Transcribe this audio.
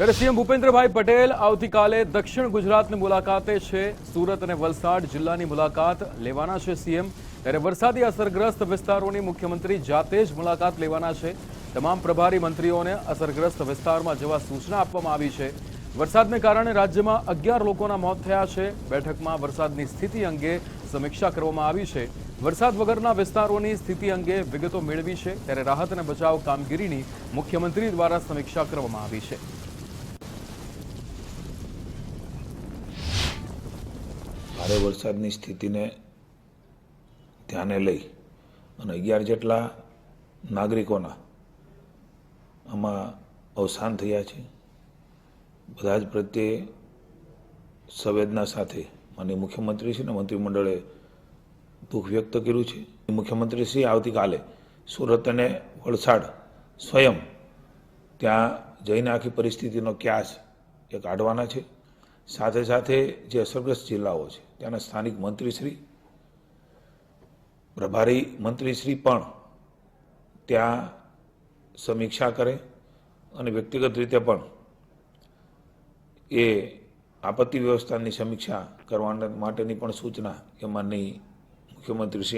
ત્યારે સીએમ ભૂપેન્દ્રભાઈ પટેલ આવતીકાલે દક્ષિણ ગુજરાતની મુલાકાતે છે। સુરત અને વલસાડ જિલ્લાની મુલાકાત લેવાના છે સીએમ। ત્યારે વરસાદી અસરગ્રસ્ત વિસ્તારોની મુખ્યમંત્રી જાતે જ મુલાકાત લેવાના છે। તમામ પ્રભારી મંત્રીઓને અસરગ્રસ્ત વિસ્તારમાં જવા સૂચના આપવામાં આવી છે। વરસાદને કારણે રાજ્યમાં 11 લોકોના મોત થયા છે। બેઠકમાં વરસાદની સ્થિતિ અંગે સમીક્ષા કરવામાં આવી છે। વરસાદ વગરના વિસ્તારોની સ્થિતિ અંગે વિગતો મેળવી છે। ત્યારે રાહત અને બચાવ કામગીરીની મુખ્યમંત્રી દ્વારા સમીક્ષા કરવામાં આવી છે। ભારે વરસાદની સ્થિતિને ધ્યાને લઈ અને 11 જેટલા નાગરિકોના આમાં અવસાન થયા છે। બધા જ પ્રત્યે સંવેદના સાથે માનનીય મુખ્યમંત્રીશ્રી અને મંત્રીમંડળે દુઃખ વ્યક્ત કર્યું છે। મુખ્યમંત્રીશ્રી આવતીકાલે સુરત અને વલસાડ સ્વયં ત્યાં જઈને આખી પરિસ્થિતિનો ક્યાસ એ કાઢવાના છે। સાથે સાથે જે અસરગ્રસ્ત જિલ્લાઓ છે ત્યાંના સ્થાનિક મંત્રીશ્રી પ્રભારી મંત્રીશ્રી પણ ત્યાં સમીક્ષા કરે અને વ્યક્તિગત રીતે પણ એ આપત્તિ વ્યવસ્થાની સમીક્ષા કરવા માટેની પણ સૂચના એ માનનીય મુખ્યમંત્રીશ્રી